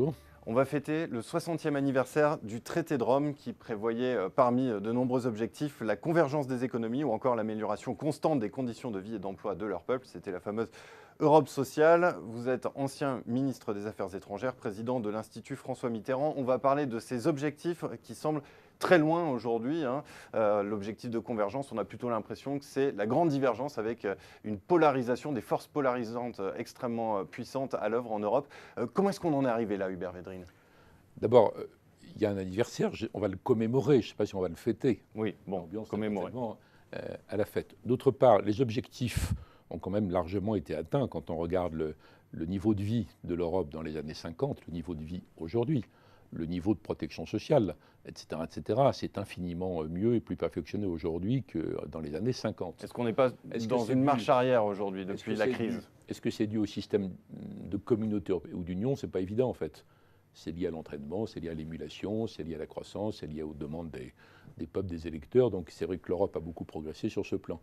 bonjour. On va fêter le 60e anniversaire du traité de Rome qui prévoyait parmi de nombreux objectifs la convergence des économies ou encore l'amélioration constante des conditions de vie et d'emploi de leur peuple. C'était la fameuse Europe sociale. Vous êtes ancien ministre des Affaires étrangères, président de l'Institut François Mitterrand. On va parler de ces objectifs qui semblent très loin aujourd'hui. L'objectif de convergence, on a plutôt l'impression que c'est la grande divergence avec une polarisation, des forces polarisantes extrêmement puissantes à l'œuvre en Europe. Comment est-ce qu'on en est arrivé là, Hubert Védrine? D'abord, il y a un anniversaire, on va le commémorer, je ne sais pas si on va le fêter. Oui, bon, L'ambiance est commémorer. certainement, à la fête. D'autre part, les objectifs ont quand même largement été atteints quand on regarde le niveau de vie de l'Europe dans les années 50, le niveau de vie aujourd'hui, le niveau de protection sociale, etc., etc. C'est infiniment mieux et plus perfectionné aujourd'hui que dans les années 50. Est-ce qu'on n'est pas dans une marche arrière aujourd'hui depuis la crise? Est-ce que c'est dû au système de communauté ou d'union? C'est pas évident en fait. C'est lié à l'entraînement, c'est lié à l'émulation, c'est lié à la croissance, c'est lié aux demandes des peuples, des électeurs. Donc c'est vrai que l'Europe a beaucoup progressé sur ce plan.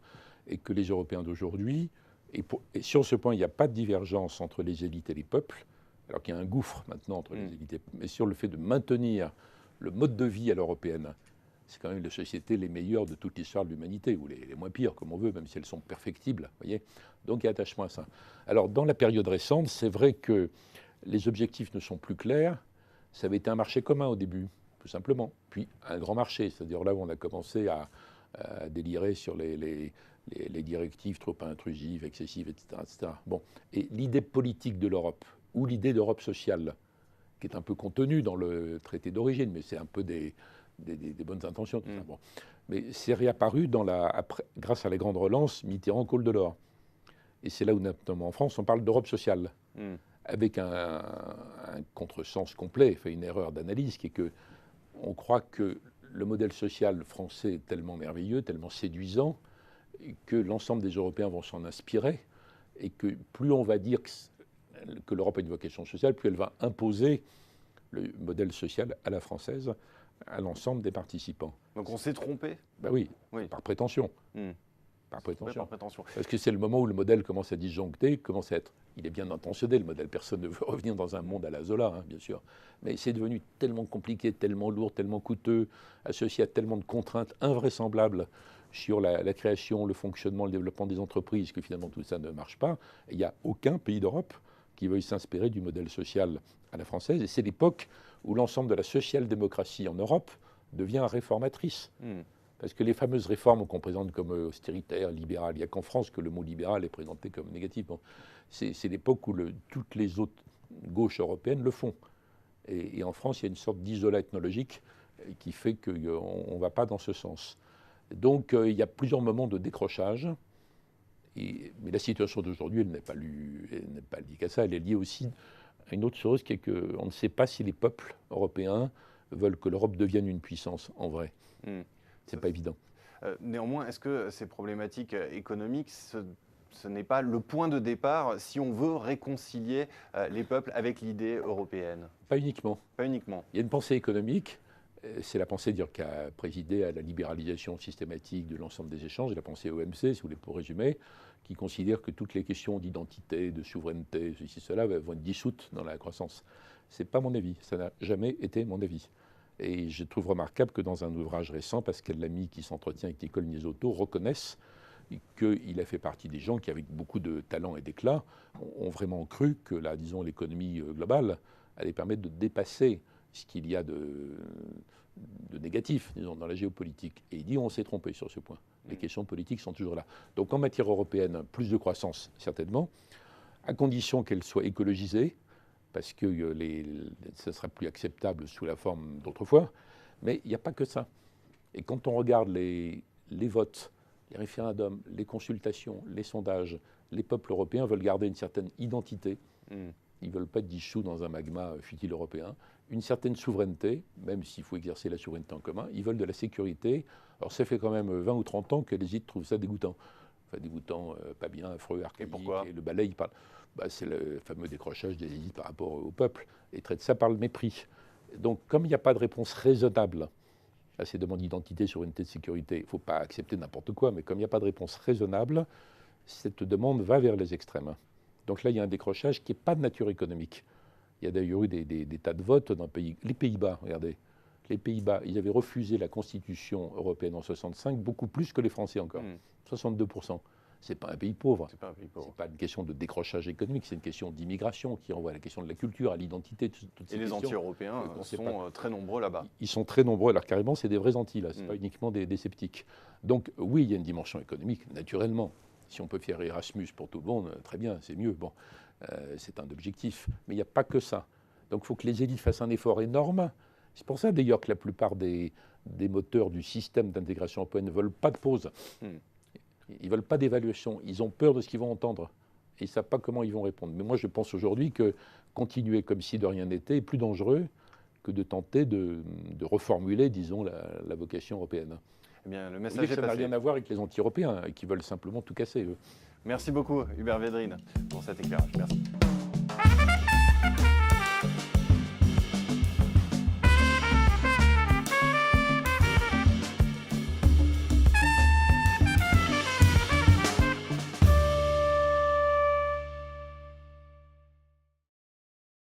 Et que les Européens d'aujourd'hui, et sur ce point, il n'y a pas de divergence entre les élites et les peuples, alors qu'il y a un gouffre maintenant entre les élites et les peuples. Mais sur le fait de maintenir le mode de vie à l'européenne, c'est quand même les sociétés les meilleures de toute l'histoire de l'humanité, ou les moins pires, comme on veut, même si elles sont perfectibles. Voyez, donc il y a attachement à ça. Alors dans la période récente, c'est vrai que les objectifs ne sont plus clairs. Ça avait été un marché commun au début, tout simplement. Puis un grand marché, c'est-à-dire là où on a commencé à délirer sur les directives trop intrusives, excessives, etc., etc. Bon. Et l'idée politique de l'Europe, ou l'idée d'Europe sociale, qui est un peu contenue dans le traité d'origine, mais c'est un peu des bonnes intentions, tout ça. Bon. Mais c'est réapparu grâce à la grande relance Mitterrand-Côle Delors. Et c'est là où, notamment en France, on parle d'Europe sociale, avec un contresens complet, fait une erreur d'analyse, qui est qu'on croit que le modèle social français est tellement merveilleux, tellement séduisant, que l'ensemble des Européens vont s'en inspirer, et que plus on va dire que l'Europe a une vocation sociale, plus elle va imposer le modèle social à la française, à l'ensemble des participants. Donc on s'est trompé? Ben oui, par prétention. Par prétention. Parce que c'est le moment où le modèle commence à disjoncter, commence à être... Il est bien intentionné, le modèle. Personne ne veut revenir dans un monde à la Zola, hein, bien sûr. Mais c'est devenu tellement compliqué, tellement lourd, tellement coûteux, associé à tellement de contraintes invraisemblables sur la création, le fonctionnement, le développement des entreprises, que finalement tout ça ne marche pas. Il n'y a aucun pays d'Europe qui veuille s'inspirer du modèle social à la française. Et c'est l'époque où l'ensemble de la social-démocratie en Europe devient réformatrice. Parce que les fameuses réformes qu'on présente comme austéritaires, libérales, il n'y a qu'en France que le mot libéral est présenté comme négatif. Bon, c'est l'époque où toutes les autres gauches européennes le font. Et en France, il y a une sorte d'isolat ethnologique qui fait qu'on ne va pas dans ce sens. Donc il y a plusieurs moments de décrochage. Mais la situation d'aujourd'hui, elle n'est pas liée qu'à ça. Elle est liée aussi à une autre chose, qui est qu'on ne sait pas si les peuples européens veulent que l'Europe devienne une puissance en vrai. C'est pas évident. Néanmoins, est-ce que ces problématiques économiques, ce n'est pas le point de départ si on veut réconcilier les peuples avec l'idée européenne? Pas uniquement. Pas uniquement. Il y a une pensée économique, c'est la pensée qui a présidé à la libéralisation systématique de l'ensemble des échanges, la pensée OMC, si vous voulez, pour résumer, qui considère que toutes les questions d'identité, de souveraineté, ceci, cela, vont être dissoutes dans la croissance. Ce n'est pas mon avis, ça n'a jamais été mon avis. Et je trouve remarquable que dans un ouvrage récent, Pascal Lamy, qui s'entretient avec Nicole Niesotto, reconnaisse qu'il a fait partie des gens qui, avec beaucoup de talent et d'éclat, ont vraiment cru que l'économie globale allait permettre de dépasser ce qu'il y a de négatif, disons, dans la géopolitique. Et il dit on s'est trompé sur ce point. Les questions politiques sont toujours là. Donc en matière européenne, plus de croissance, certainement, à condition qu'elle soit écologisée, parce que ce ne sera plus acceptable sous la forme d'autrefois. Mais il n'y a pas que ça. Et quand on regarde les votes, les référendums, les consultations, les sondages, les peuples européens veulent garder une certaine identité. Ils ne veulent pas être dissous dans un magma futile européen. Une certaine souveraineté, même s'il faut exercer la souveraineté en commun. Ils veulent de la sécurité. Alors ça fait quand même 20 ou 30 ans que les élites trouvent ça dégoûtant. Enfin dégoûtant, pas bien, affreux, archaïque. Et pourquoi? Et le balai, il parle... c'est le fameux décrochage des élites par rapport au peuple, et traite ça par le mépris. Donc, comme il n'y a pas de réponse raisonnable à ces demandes d'identité, souveraineté, de sécurité, il ne faut pas accepter n'importe quoi, mais comme il n'y a pas de réponse raisonnable, cette demande va vers les extrêmes. Donc là, il y a un décrochage qui n'est pas de nature économique, Il y a d'ailleurs eu des tas de votes dans les Pays-Bas, regardez. Les Pays-Bas, ils avaient refusé la Constitution européenne en 65, beaucoup plus que les Français encore, 62%. Ce n'est pas un pays pauvre. C'est pas un pays pauvre. C'est pas une question de décrochage économique, c'est une question d'immigration qui renvoie à la question de la culture, à l'identité. Et les anti-européens sont très nombreux là-bas. Ils sont très nombreux, alors carrément, c'est des vrais anti, là, ce n'est pas uniquement des sceptiques. Donc oui, il y a une dimension économique, naturellement. Si on peut faire Erasmus pour tout le monde, très bien, c'est mieux. Bon, c'est un objectif. Mais il n'y a pas que ça. Donc il faut que les élites fassent un effort énorme. C'est pour ça d'ailleurs que la plupart des moteurs du système d'intégration européenne ne veulent pas de pause. Ils ne veulent pas d'évaluation. Ils ont peur de ce qu'ils vont entendre. Et ils ne savent pas comment ils vont répondre. Mais moi, je pense aujourd'hui que continuer comme si de rien n'était est plus dangereux que de tenter de reformuler, disons, la vocation européenne. Eh bien, le message est ça passé. n'a rien à voir avec les anti-européens qui veulent simplement tout casser, eux. Merci beaucoup, Hubert Védrine, pour cet éclairage. Merci.